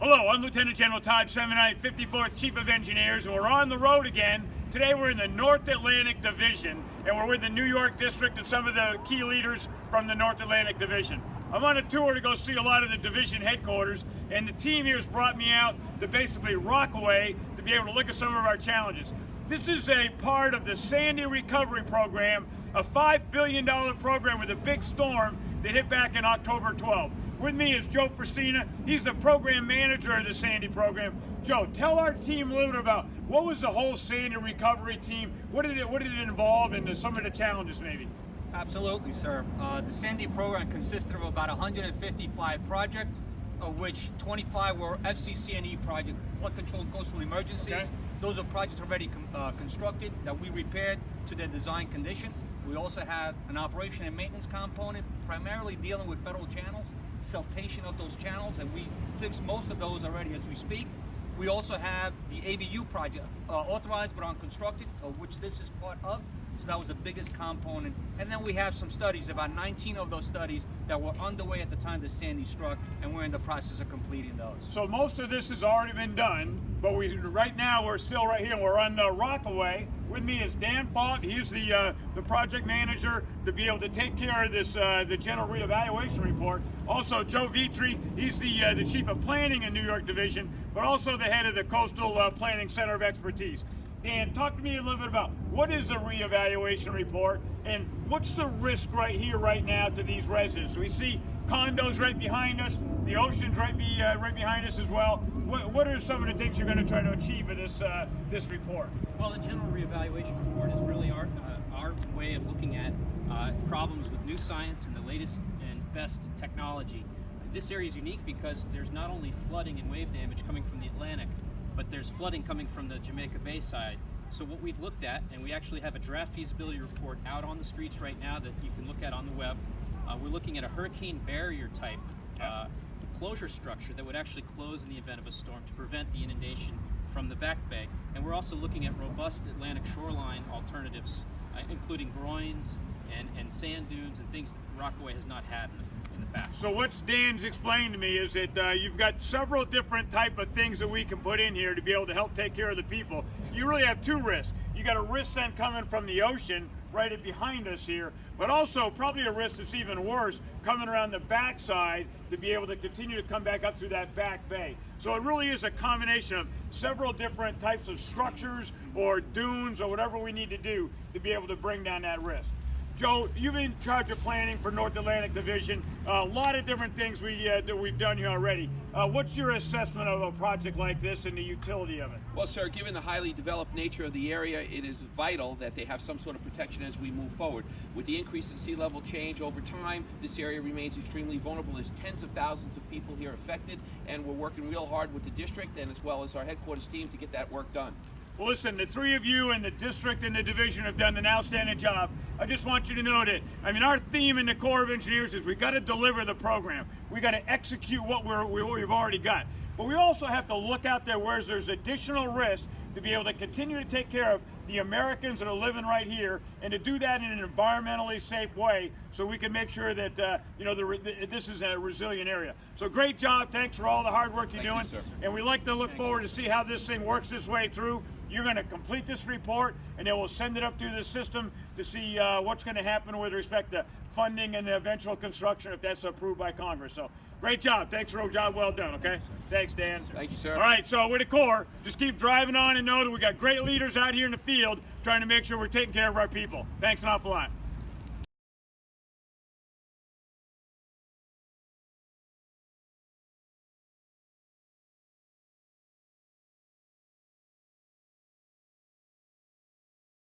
Hello, I'm Lieutenant General Todd, Semonite, 54th Chief of Engineers, and we're on the road again. Today we're in the North Atlantic Division, and we're with the New York District and some of the key leaders from the North Atlantic Division. I'm on a tour to go see a lot of the division headquarters, and the team here has brought me out to basically Rockaway to be able to look at some of our challenges. This is a part of the Sandy Recovery Program, a $5 billion program with a big storm that hit back in October 12. With me is Joe Frisina. He's the program manager of the Sandy program. Joe, tell our team a little bit about what was the whole Sandy recovery team? What did it involve, and some of the challenges maybe? Absolutely, sir. The Sandy program consisted of about 155 projects, of which 25 were FCC&E projects, flood control and coastal emergencies. Okay. Those are projects already constructed that we repaired to their design condition. We also have an operation and maintenance component, primarily dealing with federal channels, siltation of those channels, and we fixed most of those already as we speak. We also have the ABU project, authorized but unconstructed, of which this is part of. So that was the biggest component. And then we have some studies, about 19 of those studies that were underway at the time that Sandy struck, and we're in the process of completing those. So most of this has already been done, but right now we're still right here. We're on Rockaway. With me is Dan Falk. He's the project manager to be able to take care of this the general reevaluation report. Also, Joe Vitri. He's the chief of planning in New York Division, but also the head of the Coastal Planning Center of Expertise. Dan, talk to me a little bit about what is a reevaluation report and what's the risk right here, right now to these residents. We see condos right behind us, the ocean's right behind us as well. What are some of the things you're going to try to achieve in this report? Well, the general reevaluation report is really our way of looking at problems with new science and the latest and best technology. This area is unique because there's not only flooding and wave damage coming from the Atlantic, but there's flooding coming from the Jamaica Bay side. So what we've looked at, and we actually have a draft feasibility report out on the streets right now that you can look at on the web. We're looking at a hurricane barrier type closure structure that would actually close in the event of a storm to prevent the inundation from the back bay. And we're also looking at robust Atlantic shoreline alternatives, including groins and sand dunes and things that Rockaway has not had in the past. So what Dan's explained to me is that you've got several different type of things that we can put in here to be able to help take care of the people. You really have two risks. You got a risk then coming from the ocean right behind us here, but also probably a risk that's even worse coming around the backside to be able to continue to come back up through that back bay. So it really is a combination of several different types of structures or dunes or whatever we need to do to be able to bring down that risk. Joe, you've been in charge of planning for North Atlantic Division. A lot of different things that we've done here already. What's your assessment of a project like this and the utility of it? Well, sir, given the highly developed nature of the area, it is vital that they have some sort of protection as we move forward. With the increase in sea level change over time, this area remains extremely vulnerable. There's tens of thousands of people here affected, and we're working real hard with the district and as well as our headquarters team to get that work done. Well, listen, the three of you and the district and the division have done an outstanding job. I just want you to know that, our theme in the Corps of Engineers is we got to deliver the program. We got to execute what we've already got. But we also have to look out there where there's additional risk to be able to continue to take care of the Americans that are living right here and to do that in an environmentally safe way so we can make sure that this is a resilient area. So great job. Thanks for all the hard work you're doing. You, sir. And we like to look forward to see how this thing works its way through. You're going to complete this report and then we'll send it up through the system to see what's going to happen with respect to funding and the eventual construction if that's approved by Congress. So great job. Thanks for a job well done, okay? Thanks, Dan. Thank you, sir. All right, so with the Corps, just keep driving on and know that we got great leaders out here in the field trying to make sure we're taking care of our people. Thanks an awful lot.